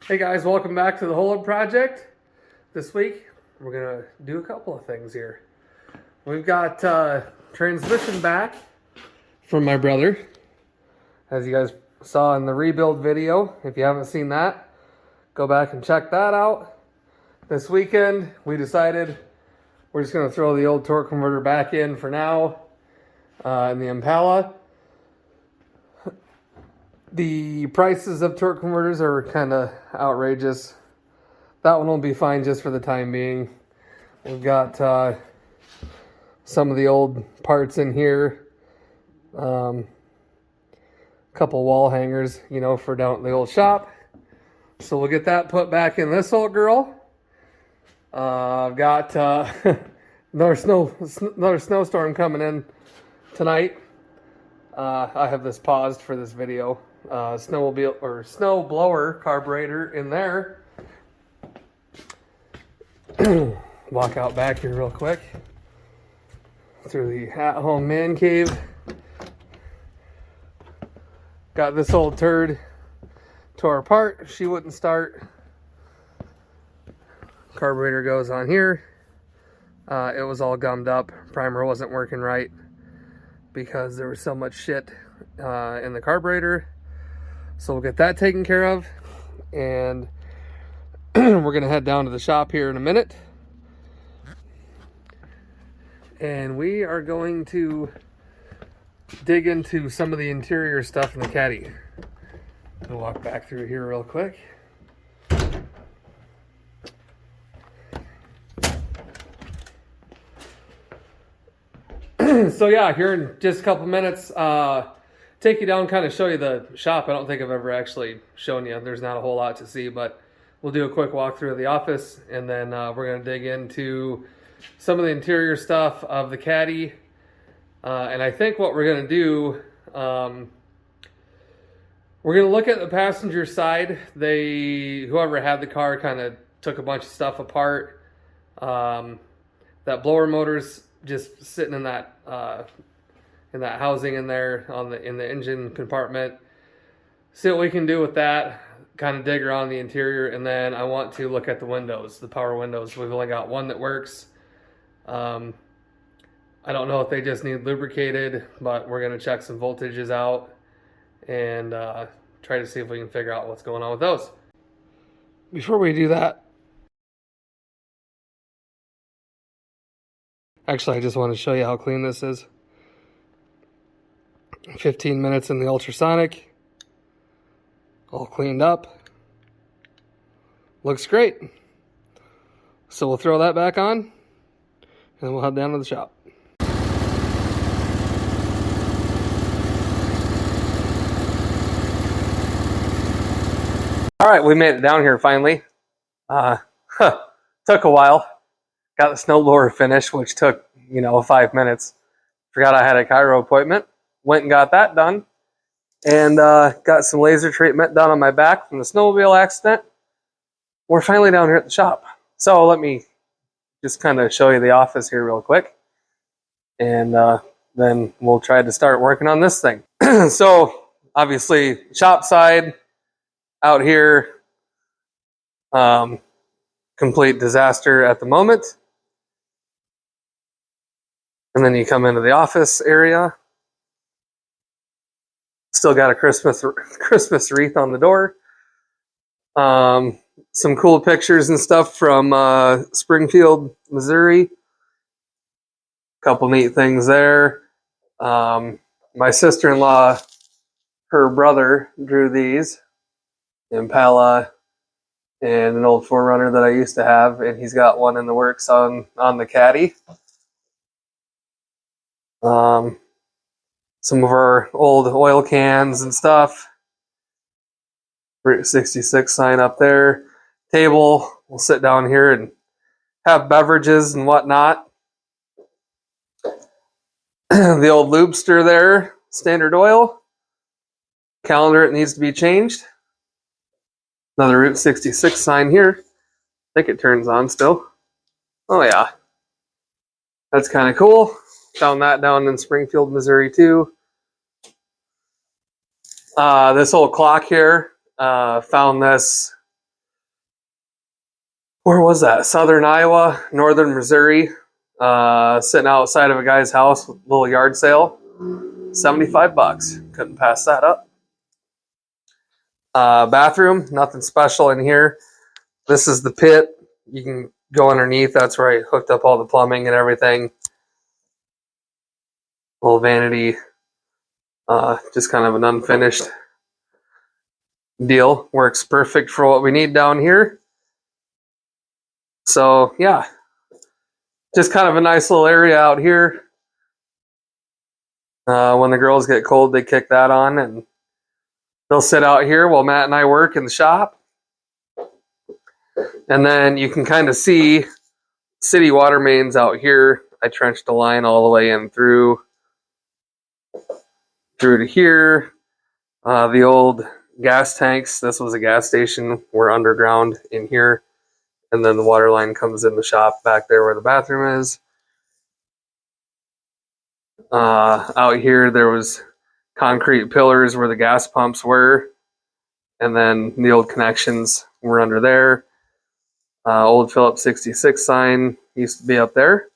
Hey guys, welcome back to the Hold Up Project. This week, we're going to do a couple of things here. We've got transmission back from my brother, as you guys saw in the rebuild video. If you haven't seen that, go back and check that out. This weekend, we decided we're just going to throw the old torque converter back in for now in the Impala. The prices of torque converters are kind of outrageous. That one will be fine just for the time being. We've got some of the old parts in here. Couple wall hangers, for down at the old shop. So we'll get that put back in this old girl. I've got another snowstorm coming in tonight. I have this paused for this video. Snow blower carburetor in there. Walk out back here real quick through the at-home man cave. Got this old turd tore apart. She wouldn't start. Carburetor goes on here. It was all gummed up. Primer wasn't working right because there was so much shit in the carburetor. So we'll get that taken care of, and we're gonna head down to the shop here in a minute, and we are going to dig into some of the interior stuff in the Caddy. I'll walk back through here real quick. So yeah, here in just a couple minutes, take you down, kind of show you the shop. I don't think I've ever actually shown you. There's not a whole lot to see, but we'll do a quick walkthrough of the office, and then we're going to dig into some of the interior stuff of the Caddy. And I think what we're going to do, we're going to look at the passenger side. Whoever had the car kind of took a bunch of stuff apart. That blower motor's just sitting in that housing in there in the engine compartment. See what we can do with that, kind of dig around the interior, and then I want to look at the windows, the power windows. We've only got one that works. I don't know if they just need lubricated, but we're going to check some voltages out and try to see if we can figure out what's going on with those. Before we do that, actually I just want to show you how clean this is. 15 minutes in the ultrasonic, all cleaned up, looks great. So we'll throw that back on and we'll head down to the shop. All right, we made it down here finally. Took a while. Got the snowblower finished, which took 5 minutes. Forgot I had a chiro appointment. Went and got that done, and got some laser treatment done on my back from the snowmobile accident. We're finally down here at the shop. So let me just kind of show you the office here real quick, and then we'll try to start working on this thing. So obviously shop side out here, complete disaster at the moment. And then you come into the office area. Still got a Christmas wreath on the door. Some cool pictures and stuff from Springfield, Missouri. Couple neat things there. My sister-in-law, her brother drew these. Impala and an old 4Runner that I used to have, and he's got one in the works on the Caddy. Some of our old oil cans and stuff. Route 66 sign up there. Table. We'll sit down here and have beverages and whatnot. The old lubester there. Standard oil. Calendar, it needs to be changed. Another Route 66 sign here. I think it turns on still. Oh yeah. That's kind of cool. Found that down in Springfield, Missouri too. This old clock here, found this where was that? Southern Iowa, northern Missouri. Sitting outside of a guy's house with a little yard sale. $75. Couldn't pass that up. Bathroom, nothing special in here. This is the pit. You can go underneath. That's where I hooked up all the plumbing and everything. Little vanity. Just kind of an unfinished deal. Works perfect for what we need down here. So, yeah. Just kind of a nice little area out here. When the girls get cold, they kick that on and they'll sit out here while Matt and I work in the shop. And then you can kind of see city water mains out here. I trenched a line all the way in through to here. The old gas tanks, this was a gas station, were underground in here. And then the water line comes in the shop back there where the bathroom is. Out here there was concrete pillars where the gas pumps were. And then the old connections were under there. Old Phillips 66 sign used to be up there.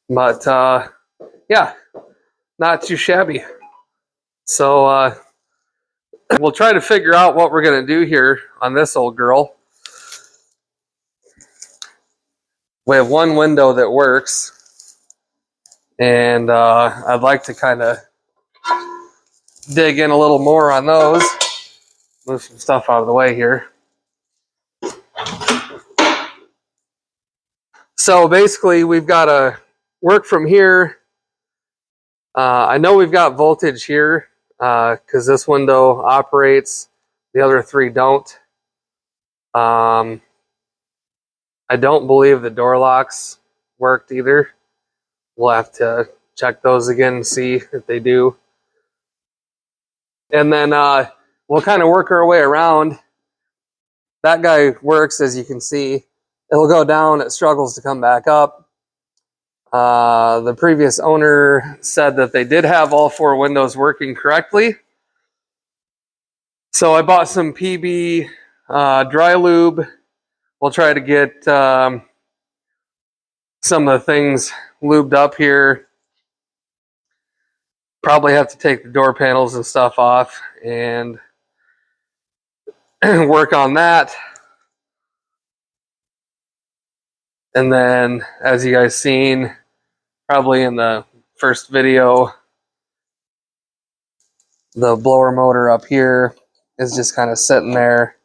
But, yeah, not too shabby. So, we'll try to figure out what we're going to do here on this old girl. We have one window that works. And I'd like to kind of dig in a little more on those. Move some stuff out of the way here. So basically, we've got to work from here. I know we've got voltage here because this window operates. The other three don't. I don't believe the door locks worked either. We'll have to check those again and see if they do. And then we'll kind of work our way around. That guy works, as you can see. It'll go down, it struggles to come back up. The previous owner said that they did have all four windows working correctly. So I bought some PB dry lube. We'll try to get some of the things lubed up here. Probably have to take the door panels and stuff off and work on that. And then, as you guys seen, probably in the first video, the blower motor up here is just kind of sitting there.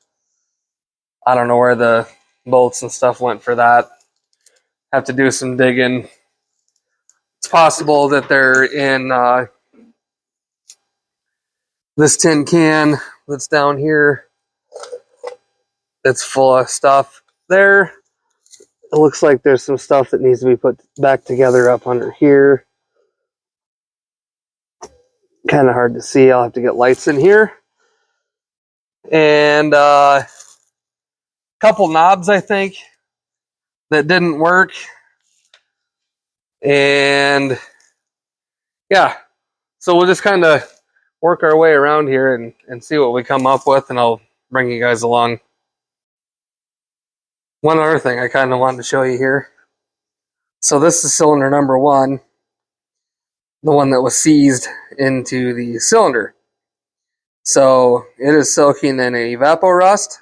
I don't know where the bolts and stuff went for that. Have to do some digging. It's possible that they're in this tin can that's down here. It's full of stuff there. It looks like there's some stuff that needs to be put back together up under here. Kind of hard to see. I'll have to get lights in here. And a couple knobs, I think, that didn't work. And yeah, so we'll just kind of work our way around here and see what we come up with, and I'll bring you guys along. One other thing I kind of wanted to show you here. So this is cylinder number 1, the one that was seized into the cylinder. So it is soaking in a evaporust,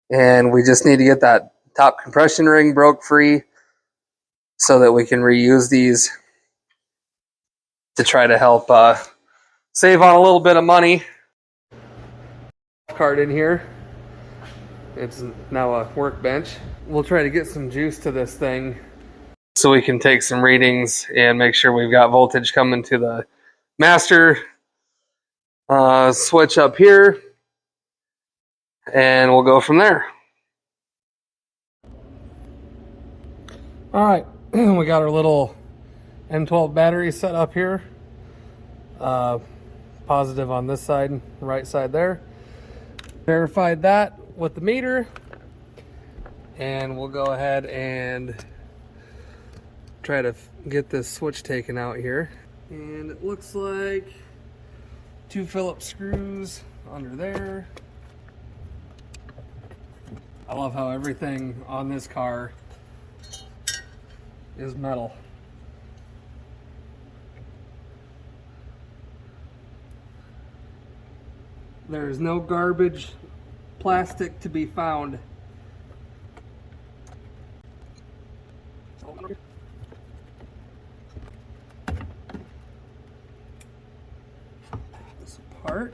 and we just need to get that top compression ring broke free so that we can reuse these to try to help save on a little bit of money. Card in here. It's now a workbench. We'll try to get some juice to this thing so we can take some readings and make sure we've got voltage coming to the master switch up here, and we'll go from there. All right, we got our little M12 battery set up here. Positive on this side, right side there. Verified that with the meter, and we'll go ahead and try to get this switch taken out here. And it looks like 2 Phillips screws under there. I love how everything on this car is metal. There is no garbage plastic to be found. This apart.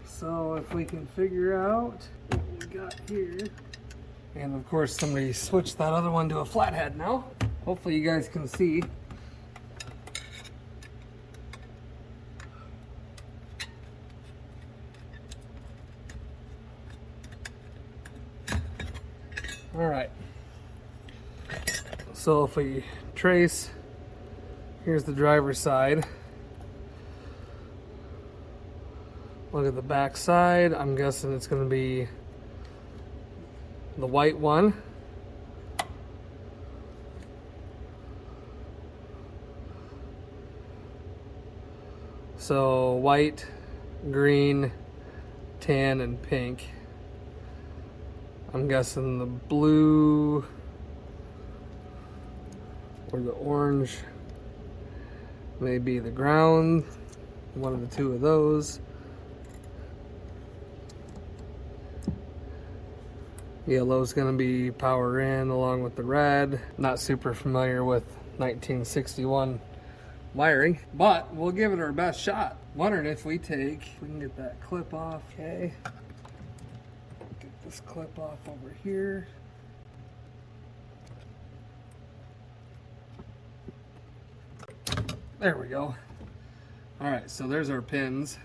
So if we can figure out what we got here. And of course somebody switched that other one to a flathead now. Hopefully you guys can see. All right, so if we trace, here's the driver's side. Look at the back side. I'm guessing it's going to be the white one. So white, green, tan, and pink. I'm guessing the blue or the orange may be the ground, one of the two of those. Yellow's gonna be power in along with the red. Not super familiar with 1961 wiring, but we'll give it our best shot. Wondering if we can get that clip off, okay? This clip off over here. There we go. All right, so there's our pins.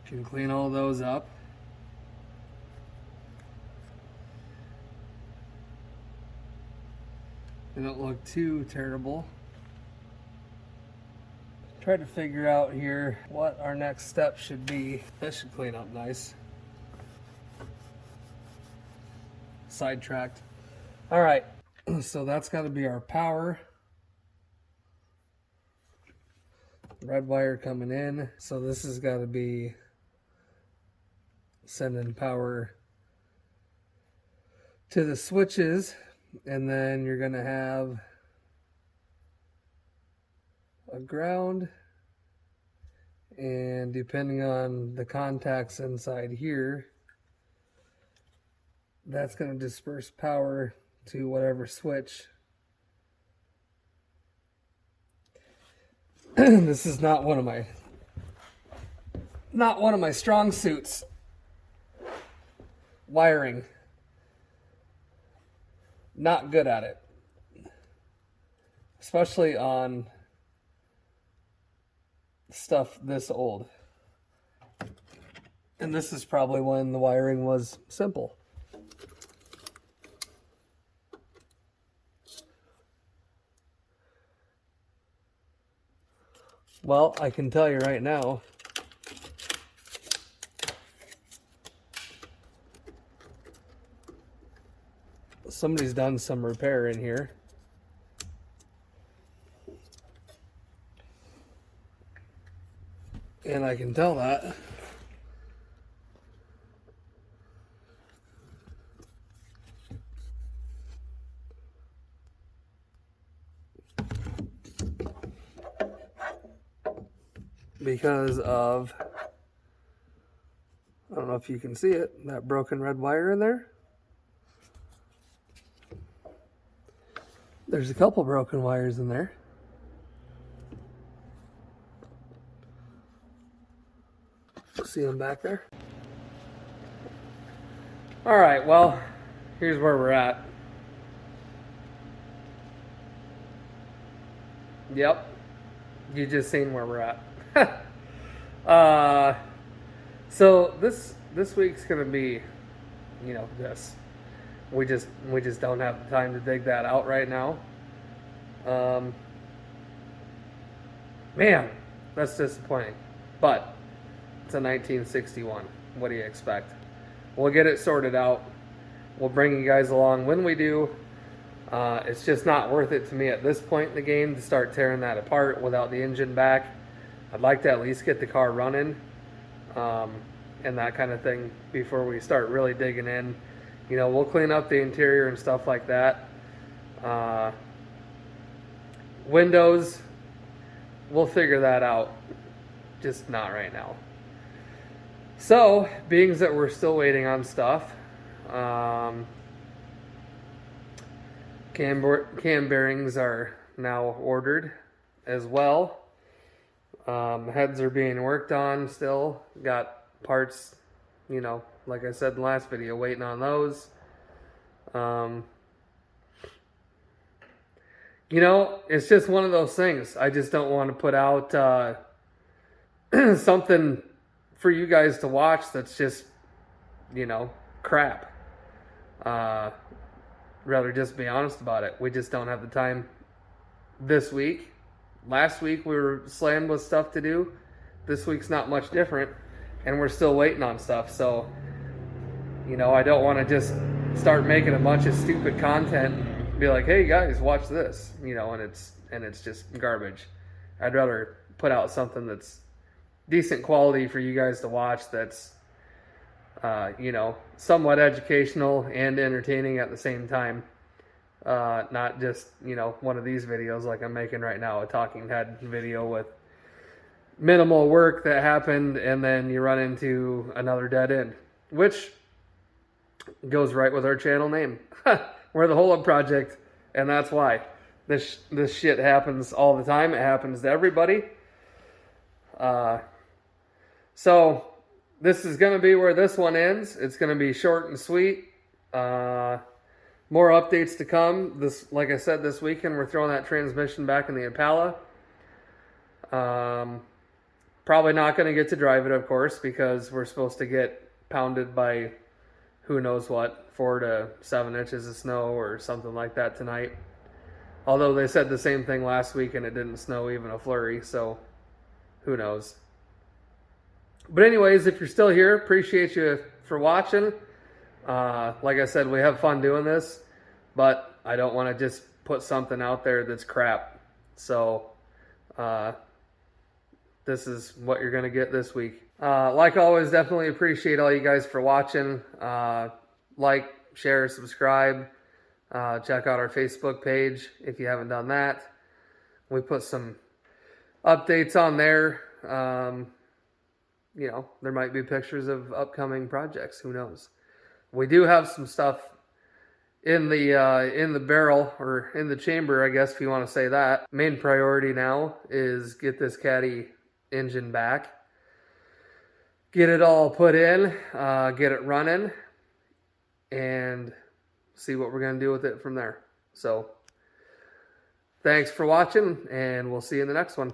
Can clean all those up. They don't look too terrible. Try to figure out here what our next step should be. That should clean up nice. Sidetracked. All right, so that's got to be our power. Red wire coming in. So this has got to be sending power to the switches, and then you're going to have a ground, and depending on the contacts inside here, that's going to disperse power to whatever switch. This is not one of my strong suits. Wiring. Not good at it. Especially on stuff this old. And this is probably when the wiring was simple. Well, I can tell you right now, somebody's done some repair in here. And I can tell that. Because of, I don't know if you can see it, that broken red wire in there. There's a couple broken wires in there. See them back there? All right, well, here's where we're at. Yep, you just seen where we're at. So this week's gonna be, you know, this. We just don't have the time to dig that out right now. Man, that's disappointing. But it's a 1961. What do you expect? We'll get it sorted out. We'll bring you guys along when we do. It's just not worth it to me at this point in the game to start tearing that apart without the engine back. I'd like to at least get the car running. and that kind of thing before we start really digging in. You know, we'll clean up the interior and stuff like that. Windows, we'll figure that out, just not right now. So, being that we're still waiting on stuff, cam bearings are now ordered as well. Heads are being worked on still. Got parts, you know, like I said in the last video, waiting on those. You know, it's just one of those things. I just don't want to put out something for you guys to watch that's just, you know, crap. Rather just be honest about it. We just don't have the time this week. Last week we were slammed with stuff to do. This week's not much different, and we're still waiting on stuff. So, you know, I don't want to just start making a bunch of stupid content and be like, hey guys, watch this, you know, and it's just garbage. I'd rather put out something that's decent quality for you guys to watch, that's you know, somewhat educational and entertaining at the same time. Not just, you know, one of these videos like I'm making right now, a talking head video with minimal work that happened, and then you run into another dead end, which goes right with our channel name. We're the Hole Up Project, and that's why this shit happens all the time. It happens to everybody. So this is going to be where this one ends. It's going to be short and sweet. More updates to come. This, like I said, this weekend we're throwing that transmission back in the Impala. Probably not going to get to drive it, of course, because we're supposed to get pounded by who knows what, 4 to 7 inches of snow or something like that tonight. Although they said the same thing last week and it didn't snow even a flurry, so who knows. But anyways, if you're still here, appreciate you for watching. Like I said, we have fun doing this, but I don't want to just put something out there that's crap. So this is what you're going to get this week. Like always, definitely appreciate all you guys for watching. Like, share, subscribe. Check out our Facebook page if you haven't done that. We put some updates on there. You know, there might be pictures of upcoming projects. Who knows? We do have some stuff in the barrel, or in the chamber, I guess, if you want to say that. Main priority now is get this Caddy engine back, get it all put in, get it running, and see what we're going to do with it from there. So thanks for watching, and we'll see you in the next one.